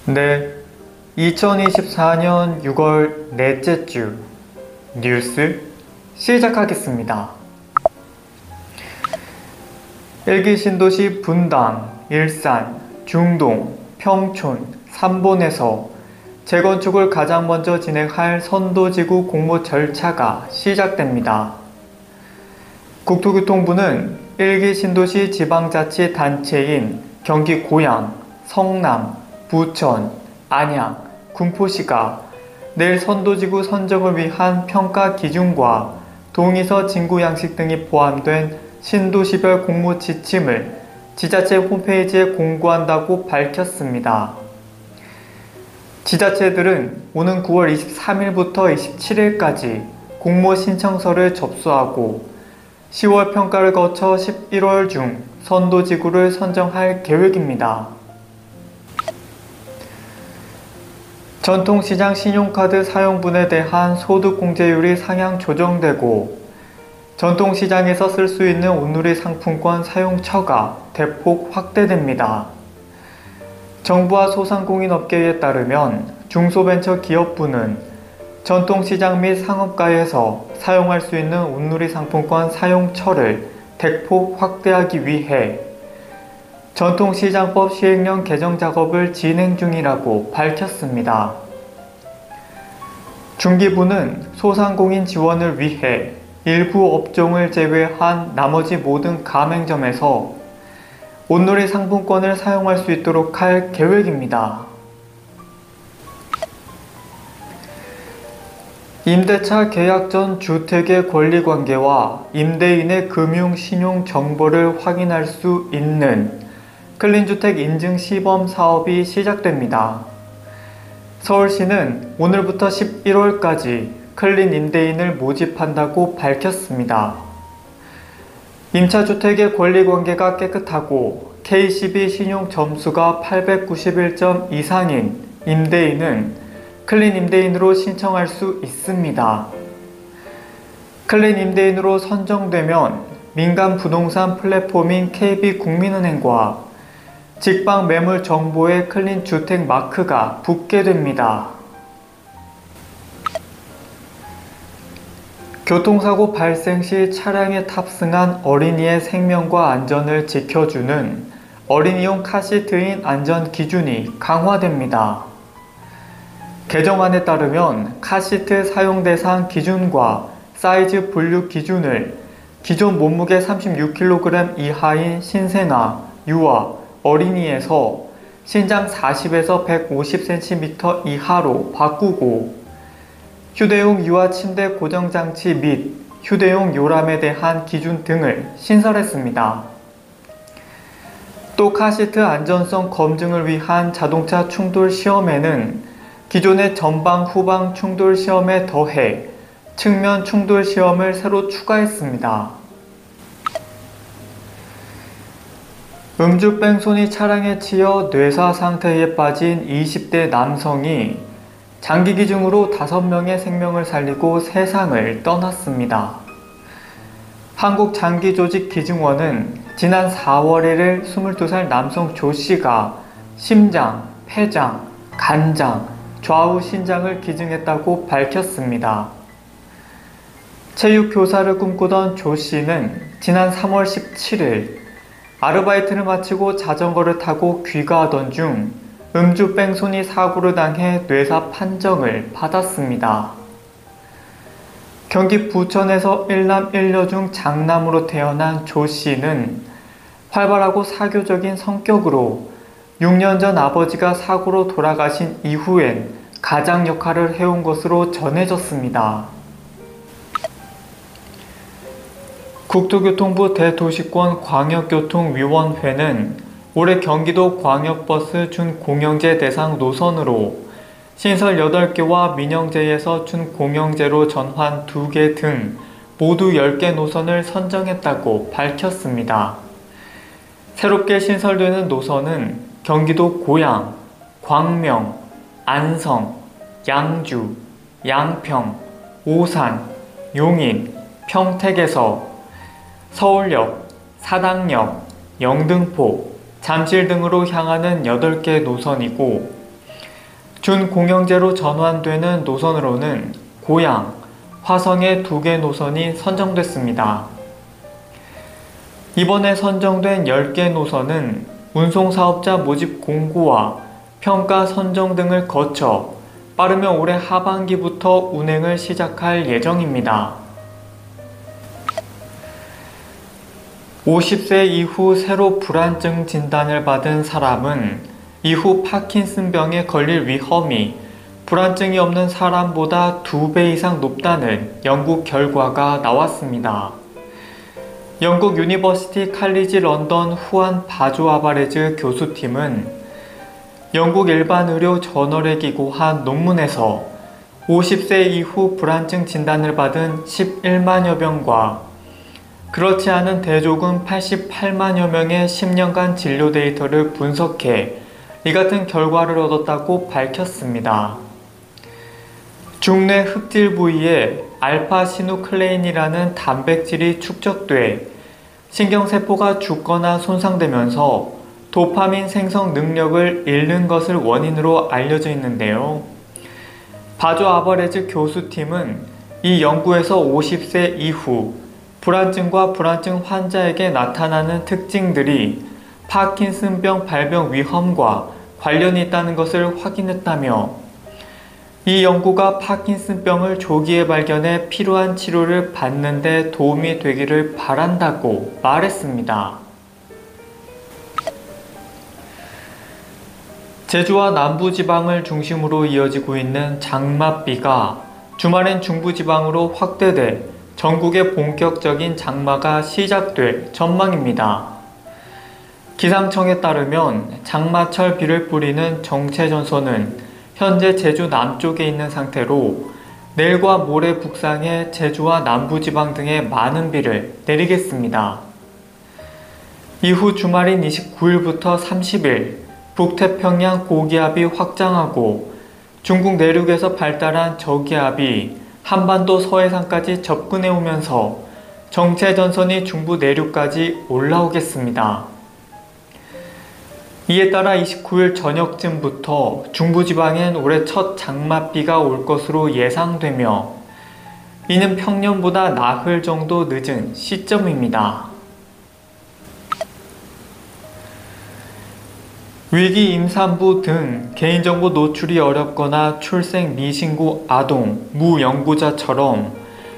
네, 2024년 6월 넷째 주 뉴스 시작하겠습니다. 일기 신도시 분당, 일산, 중동, 평촌, 삼본에서 재건축을 가장 먼저 진행할 선도지구 공모 절차가 시작됩니다. 국토교통부는 일기 신도시 지방자치단체인 경기 고양, 성남, 부천, 안양, 군포시가 내일 선도지구 선정을 위한 평가 기준과 동의서 진구 양식 등이 포함된 신도시별 공모 지침을 지자체 홈페이지에 공고한다고 밝혔습니다. 지자체들은 오는 9월 23일부터 27일까지 공모 신청서를 접수하고 10월 평가를 거쳐 11월 중 선도지구를 선정할 계획입니다. 전통시장 신용카드 사용분에 대한 소득공제율이 상향 조정되고 전통시장에서 쓸 수 있는 온누리 상품권 사용처가 대폭 확대됩니다. 정부와 소상공인업계에 따르면 중소벤처기업부는 전통시장 및 상업가에서 사용할 수 있는 온누리 상품권 사용처를 대폭 확대하기 위해 전통시장법 시행령 개정 작업을 진행 중이라고 밝혔습니다. 중기부는 소상공인 지원을 위해 일부 업종을 제외한 나머지 모든 가맹점에서 온누리 상품권을 사용할 수 있도록 할 계획입니다. 임대차 계약 전 주택의 권리관계와 임대인의 금융 신용 정보를 확인할 수 있는 클린주택 인증 시범 사업이 시작됩니다. 서울시는 오늘부터 11월까지 클린 임대인을 모집한다고 밝혔습니다. 임차주택의 권리관계가 깨끗하고 KCB 신용 점수가 891점 이상인 임대인은 클린 임대인으로 신청할 수 있습니다. 클린 임대인으로 선정되면 민간 부동산 플랫폼인 KB국민은행과 직방 매물 정보에 클린 주택 마크가 붙게 됩니다. 교통사고 발생 시 차량에 탑승한 어린이의 생명과 안전을 지켜주는 어린이용 카시트인 안전 기준이 강화됩니다. 개정안에 따르면 카시트 사용 대상 기준과 사이즈 분류 기준을 기존 몸무게 36kg 이하인 신생아, 유아, 어린이에서 신장 40에서 150cm 이하로 바꾸고 휴대용 유아 침대 고정장치 및 휴대용 요람에 대한 기준 등을 신설했습니다. 또 카시트 안전성 검증을 위한 자동차 충돌 시험에는 기존의 전방 후방 충돌 시험에 더해 측면 충돌 시험을 새로 추가했습니다. 음주 뺑소니 차량에 치여 뇌사 상태에 빠진 20대 남성이 장기기증으로 5명의 생명을 살리고 세상을 떠났습니다. 한국장기조직기증원은 지난 4월 1일 22살 남성 조씨가 심장, 폐장, 간장, 좌우 신장을 기증했다고 밝혔습니다. 체육교사를 꿈꾸던 조씨는 지난 3월 17일 아르바이트를 마치고 자전거를 타고 귀가하던 중 음주 뺑소니 사고를 당해 뇌사 판정을 받았습니다. 경기 부천에서 일남 일녀 중 장남으로 태어난 조 씨는 활발하고 사교적인 성격으로 6년 전 아버지가 사고로 돌아가신 이후엔 가장 역할을 해온 것으로 전해졌습니다. 국토교통부 대도시권 광역교통위원회는 올해 경기도 광역버스 준공영제 대상 노선으로 신설 8개와 민영제에서 준공영제로 전환 2개 등 모두 10개 노선을 선정했다고 밝혔습니다. 새롭게 신설되는 노선은 경기도 고양, 광명, 안성, 양주, 양평, 오산, 용인, 평택에서 서울역, 사당역, 영등포, 잠실 등으로 향하는 8개 노선이고 준공영제로 전환되는 노선으로는 고양, 화성의 2개 노선이 선정됐습니다. 이번에 선정된 10개 노선은 운송사업자 모집 공고와 평가 선정 등을 거쳐 빠르면 올해 하반기부터 운행을 시작할 예정입니다. 50세 이후 새로 불안증 진단을 받은 사람은 이후 파킨슨병에 걸릴 위험이 불안증이 없는 사람보다 2배 이상 높다는 연구 결과가 나왔습니다. 영국 유니버시티 칼리지 런던 후안 바조 아바레즈 교수팀은 영국 일반의료 저널에 기고한 논문에서 50세 이후 불안증 진단을 받은 11만여 명과 그렇지 않은 대조군 88만여 명의 10년간 진료 데이터를 분석해 이 같은 결과를 얻었다고 밝혔습니다. 중뇌 흑질 부위에 알파시누클레인이라는 단백질이 축적돼 신경세포가 죽거나 손상되면서 도파민 생성 능력을 잃는 것을 원인으로 알려져 있는데요. 바조 아버레즈 교수팀은 이 연구에서 50세 이후 불안증과 불안증 환자에게 나타나는 특징들이 파킨슨병 발병 위험과 관련이 있다는 것을 확인했다며 이 연구가 파킨슨병을 조기에 발견해 필요한 치료를 받는 데 도움이 되기를 바란다고 말했습니다. 제주와 남부지방을 중심으로 이어지고 있는 장맛비가 주말엔 중부지방으로 확대돼 전국의 본격적인 장마가 시작될 전망입니다. 기상청에 따르면 장마철 비를 뿌리는 정체전선은 현재 제주 남쪽에 있는 상태로 내일과 모레 북상해 제주와 남부지방 등에 많은 비를 내리겠습니다. 이후 주말인 29일부터 30일 북태평양 고기압이 확장하고 중국 내륙에서 발달한 저기압이 한반도 서해상까지 접근해 오면서 정체전선이 중부 내륙까지 올라오겠습니다. 이에 따라 29일 저녁쯤부터 중부지방엔 올해 첫 장맛비가 올 것으로 예상되며 이는 평년보다 나흘 정도 늦은 시점입니다. 위기 임산부 등 개인정보 노출이 어렵거나 출생 미신고 아동, 무연고자처럼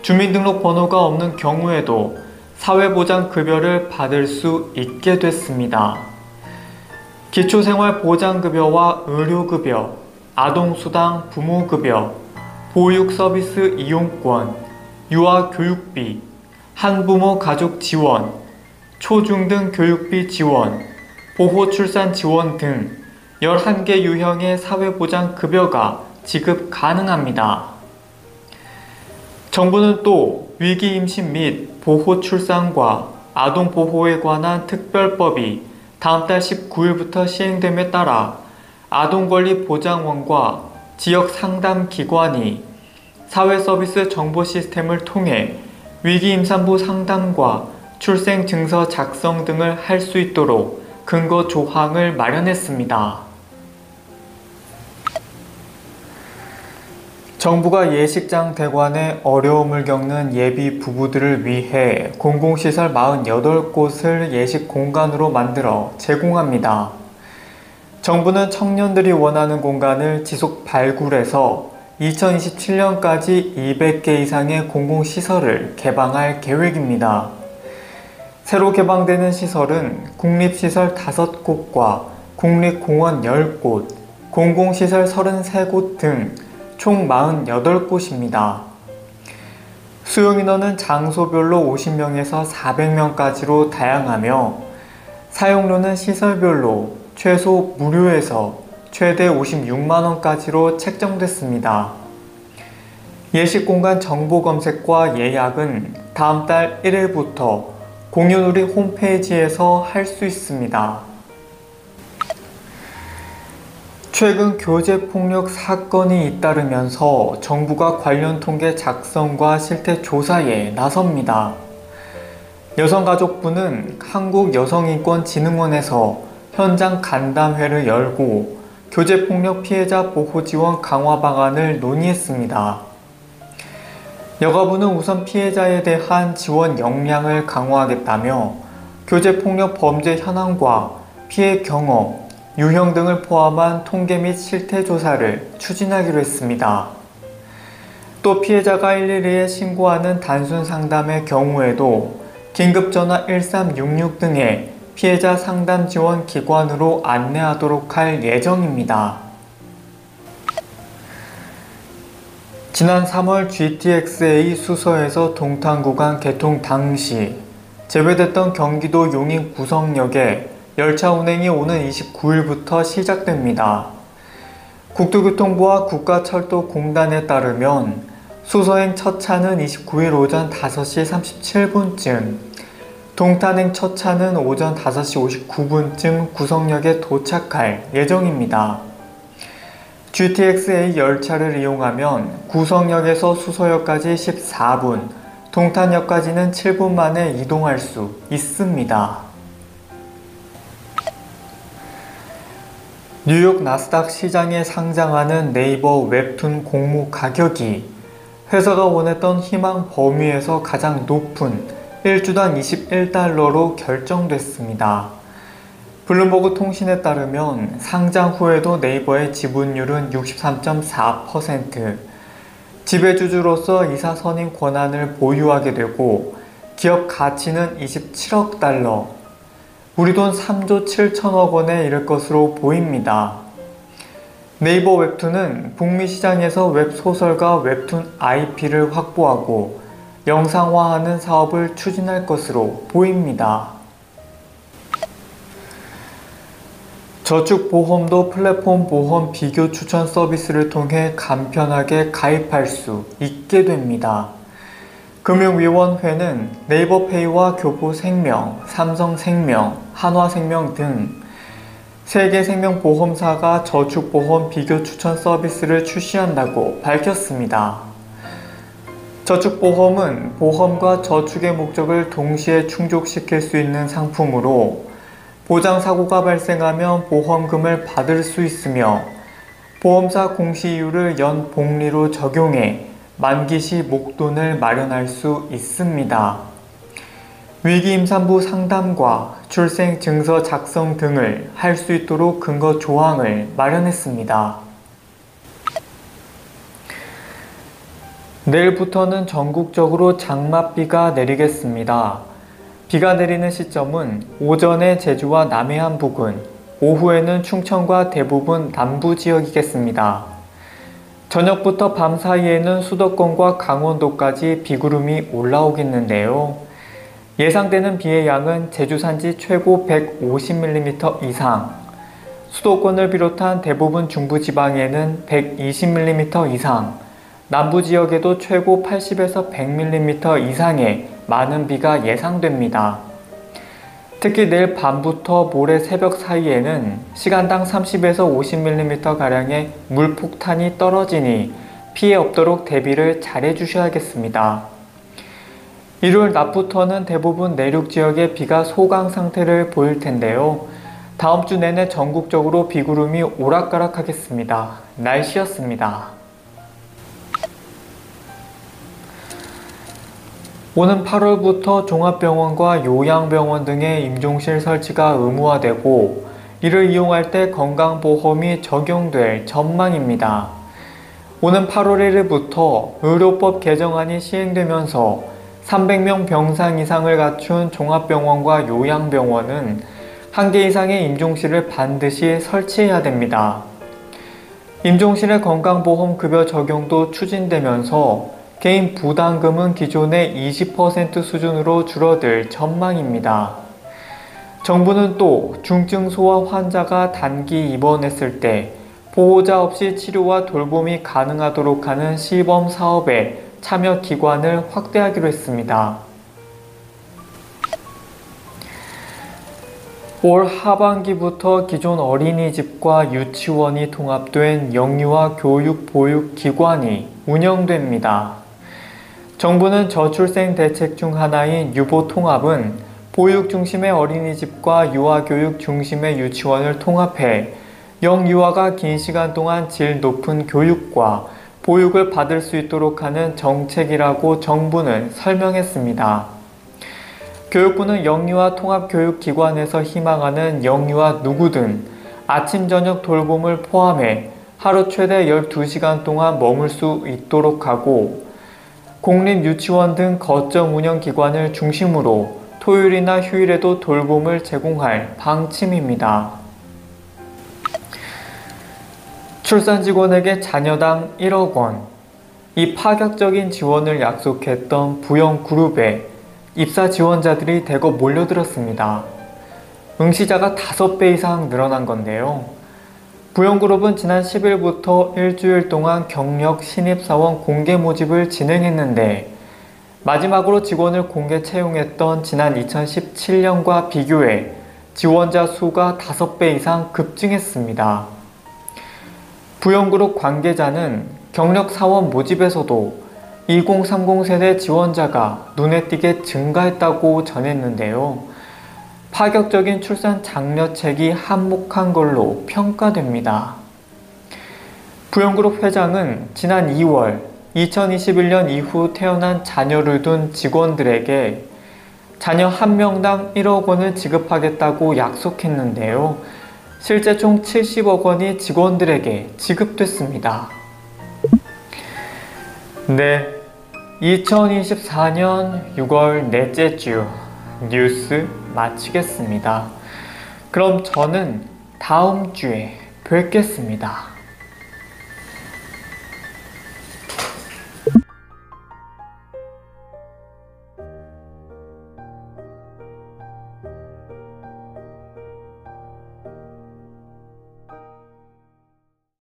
주민등록번호가 없는 경우에도 사회보장급여를 받을 수 있게 됐습니다. 기초생활보장급여와 의료급여, 아동수당 부모급여, 보육서비스 이용권, 유아교육비, 한부모 가족 지원, 초중등 교육비 지원, 보호출산 지원 등 11개 유형의 사회보장급여가 지급 가능합니다. 정부는 또 위기 임신 및 보호출산과 아동보호에 관한 특별법이 다음 달 19일부터 시행됨에 따라 아동권리보장원과 지역상담기관이 사회서비스 정보 시스템을 통해 위기 임산부 상담과 출생증서 작성 등을 할 수 있도록 근거 조항을 마련했습니다. 정부가 예식장 대관에 어려움을 겪는 예비 부부들을 위해 공공시설 48곳을 예식 공간으로 만들어 제공합니다. 정부는 청년들이 원하는 공간을 지속 발굴해서 2027년까지 200개 이상의 공공시설을 개방할 계획입니다. 새로 개방되는 시설은 국립시설 5곳과 국립공원 10곳, 공공시설 33곳 등 총 48곳입니다. 수용인원은 장소별로 50명에서 400명까지로 다양하며 사용료는 시설별로 최소 무료에서 최대 56만원까지로 책정됐습니다. 예식공간 정보 검색과 예약은 다음 달 1일부터 공유누리 홈페이지에서 할 수 있습니다. 최근 교제폭력 사건이 잇따르면서 정부가 관련 통계 작성과 실태 조사에 나섭니다. 여성가족부는 한국여성인권진흥원에서 현장 간담회를 열고 교제폭력 피해자 보호 지원 강화 방안을 논의했습니다. 여가부는 우선 피해자에 대한 지원 역량을 강화하겠다며 교제폭력 범죄 현황과 피해 경험, 유형 등을 포함한 통계 및 실태 조사를 추진하기로 했습니다. 또 피해자가 112에 신고하는 단순 상담의 경우에도 긴급전화 1366 등의 피해자 상담 지원 기관으로 안내하도록 할 예정입니다. 지난 3월 GTX-A 수서에서 동탄 구간 개통 당시 제외됐던 경기도 용인 구성역에 열차 운행이 오는 29일부터 시작됩니다. 국토교통부와 국가철도공단에 따르면 수서행 첫 차는 29일 오전 5시 37분쯤, 동탄행 첫 차는 오전 5시 59분쯤 구성역에 도착할 예정입니다. GTX-A 열차를 이용하면 구성역에서 수서역까지 14분, 동탄역까지는 7분 만에 이동할 수 있습니다. 뉴욕 나스닥 시장에 상장하는 네이버 웹툰 공모 가격이 회사가 원했던 희망 범위에서 가장 높은 1주당 21달러로 결정됐습니다. 블룸버그 통신에 따르면 상장 후에도 네이버의 지분율은 63.4%, 지배주주로서 이사선임 권한을 보유하게 되고 기업 가치는 27억 달러, 우리 돈 3조 7천억 원에 이를 것으로 보입니다. 네이버 웹툰은 북미 시장에서 웹소설과 웹툰 IP를 확보하고 영상화하는 사업을 추진할 것으로 보입니다. 저축보험도 플랫폼 보험 비교 추천 서비스를 통해 간편하게 가입할 수 있게 됩니다. 금융위원회는 네이버페이와 교보생명, 삼성생명, 한화생명 등 세계생명보험사가 저축보험 비교 추천 서비스를 출시한다고 밝혔습니다. 저축보험은 보험과 저축의 목적을 동시에 충족시킬 수 있는 상품으로 보장사고가 발생하면 보험금을 받을 수 있으며 보험사 공시이율을 연복리로 적용해 만기 시 목돈을 마련할 수 있습니다. 위기임산부 상담과 출생증서 작성 등을 할 수 있도록 근거 조항을 마련했습니다. 내일부터는 전국적으로 장맛비가 내리겠습니다. 비가 내리는 시점은 오전에 제주와 남해안 부근, 오후에는 충청과 대부분 남부 지역이겠습니다. 저녁부터 밤 사이에는 수도권과 강원도까지 비구름이 올라오겠는데요. 예상되는 비의 양은 제주 산지 최고 150mm 이상, 수도권을 비롯한 대부분 중부지방에는 120mm 이상, 남부지역에도 최고 80에서 100mm 이상의 많은 비가 예상됩니다. 특히 내일 밤부터 모레 새벽 사이에는 시간당 30에서 50mm가량의 물폭탄이 떨어지니 피해 없도록 대비를 잘 해주셔야겠습니다. 일요일 낮부터는 대부분 내륙 지역에 비가 소강 상태를 보일 텐데요. 다음 주 내내 전국적으로 비구름이 오락가락하겠습니다. 날씨였습니다. 오는 8월부터 종합병원과 요양병원 등의 임종실 설치가 의무화되고 이를 이용할 때 건강보험이 적용될 전망입니다. 오는 8월 1일부터 의료법 개정안이 시행되면서 300명 병상 이상을 갖춘 종합병원과 요양병원은 1개 이상의 임종실을 반드시 설치해야 됩니다. 임종실의 건강보험 급여 적용도 추진되면서 개인 부담금은 기존의 20% 수준으로 줄어들 전망입니다. 정부는 또 중증 소아 환자가 단기 입원했을 때 보호자 없이 치료와 돌봄이 가능하도록 하는 시범 사업에 참여 기관을 확대하기로 했습니다. 올 하반기부터 기존 어린이집과 유치원이 통합된 영유아 교육 보육 기관이 운영됩니다. 정부는 저출생 대책 중 하나인 유보통합은 보육 중심의 어린이집과 유아교육 중심의 유치원을 통합해 영유아가 긴 시간 동안 질 높은 교육과 보육을 받을 수 있도록 하는 정책이라고 정부는 설명했습니다. 교육부는 영유아 통합교육기관에서 희망하는 영유아 누구든 아침 저녁 돌봄을 포함해 하루 최대 12시간 동안 머물 수 있도록 하고, 공립유치원 등 거점 운영기관을 중심으로 토요일이나 휴일에도 돌봄을 제공할 방침입니다. 출산직원에게 자녀당 1억 원. 이 파격적인 지원을 약속했던 부영그룹에 입사 지원자들이 대거 몰려들었습니다. 응시자가 5배 이상 늘어난 건데요. 부영그룹은 지난 10일부터 일주일 동안 경력 신입사원 공개 모집을 진행했는데, 마지막으로 직원을 공개 채용했던 지난 2017년과 비교해 지원자 수가 5배 이상 급증했습니다. 부영그룹 관계자는 경력 사원 모집에서도 2030 세대 지원자가 눈에 띄게 증가했다고 전했는데요. 파격적인 출산 장려책이 한몫한 걸로 평가됩니다. 부영그룹 회장은 지난 2월 2021년 이후 태어난 자녀를 둔 직원들에게 자녀 한 명당 1억 원을 지급하겠다고 약속했는데요. 실제 총 70억 원이 직원들에게 지급됐습니다. 네, 2024년 6월 넷째 주 뉴스 마치겠습니다. 그럼 저는 다음 주에 뵙겠습니다.